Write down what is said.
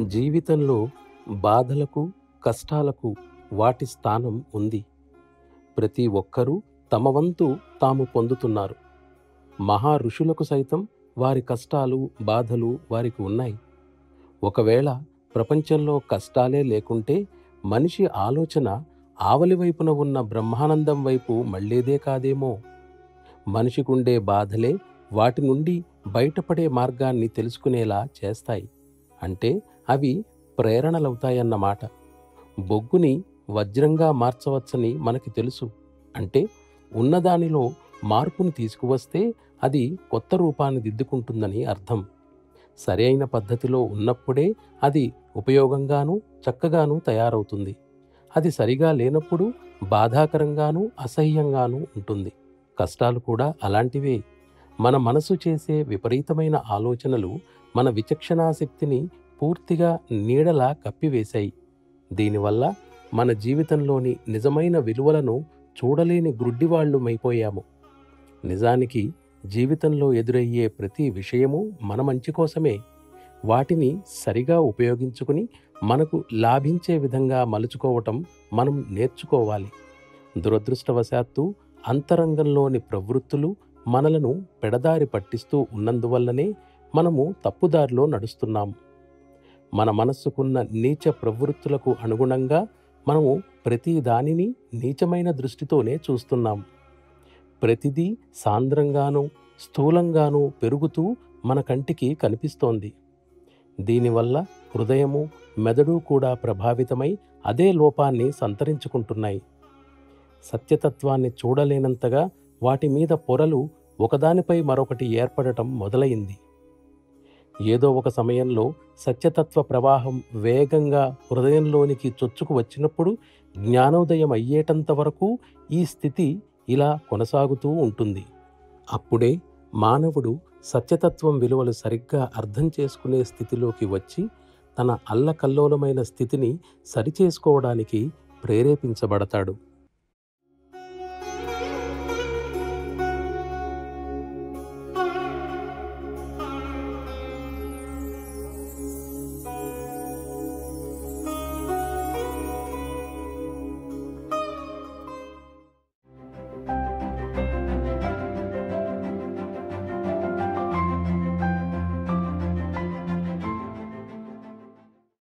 జీవితంలో బాధలకు, కష్టాలకు వాటి స్థానం ఉంది. ప్రతి ఒక్కరూ తమ వంతు తాము పొందుతున్నారు. మహా ఋషులకు సైతం వారి కష్టాలు, బాధలు వారికి ఉన్నాయి. ఒకవేళ ప్రపంచంలో కష్టాలే లేకుంటే మనిషి ఆలోచన ఆవలి వైపున ఉన్న బ్రహ్మానందం వైపు మళ్ళేదే కాదేమో. మనిషికుండే బాధలే వాటి నుండి బయటపడే మార్గాన్ని తెలుసుకునేలా చేస్తాయి. అంటే అవి ప్రేరణలవుతాయన్నమాట. బొగ్గుని వజ్రంగా మార్చవచ్చని మనకి తెలుసు. అంటే ఉన్నదానిలో మార్పును తీసుకువస్తే అది కొత్త రూపాన్ని దిద్దుకుంటుందని అర్థం. సరి అయిన పద్ధతిలో ఉన్నప్పుడే అది ఉపయోగంగానూ చక్కగానూ తయారవుతుంది. అది సరిగా లేనప్పుడు బాధాకరంగానూ అసహ్యంగానూ ఉంటుంది. కష్టాలు కూడా అలాంటివే. మన మనసు చేసే విపరీతమైన ఆలోచనలు మన విచక్షణాశక్తిని పూర్తిగా నీడలా కప్పివేశాయి. దీనివల్ల మన జీవితంలోని నిజమైన విలువలను చూడలేని గ్రుడ్డివాళ్లమైపోయాము. నిజానికి జీవితంలో ఎదురయ్యే ప్రతి విషయము మన మంచి కోసమే. వాటిని సరిగా ఉపయోగించుకుని మనకు లాభించే విధంగా మలుచుకోవటం మనం నేర్చుకోవాలి. దురదృష్టవశాత్తు అంతరంగంలోని ప్రవృత్తులు మనలను పెడదారి పట్టిస్తూ ఉన్నందువల్లనే మనము తప్పుదారిలో నడుస్తున్నాము. మన మనస్సుకున్న నీచ ప్రవృత్తులకు అనుగుణంగా మనము ప్రతి దానిని నీచమైన దృష్టితోనే చూస్తున్నాము. ప్రతిదీ సాంద్రంగానూ స్థూలంగానూ పెరుగుతూ మన కంటికి కనిపిస్తోంది. దీనివల్ల హృదయము, మెదడు కూడా ప్రభావితమై అదే లోపాన్ని సంతరించుకుంటున్నాయి. సత్యతత్వాన్ని చూడలేనంతగా వాటి మీద పొరలు ఒకదానిపై మరొకటి ఏర్పడటం మొదలైంది. ఏదో ఒక సమయంలో సత్యతత్వ ప్రవాహం వేగంగా హృదయంలోనికి చొచ్చుకు వచ్చినప్పుడు జ్ఞానోదయం అయ్యేటంత వరకు ఈ స్థితి ఇలా కొనసాగుతూ ఉంటుంది. అప్పుడే మానవుడు సత్యతత్వం విలువలు సరిగ్గా అర్థం చేసుకునే స్థితిలోకి వచ్చి తన అల్లకల్లోలమైన స్థితిని సరిచేసుకోవడానికి ప్రేరేపించబడతాడు.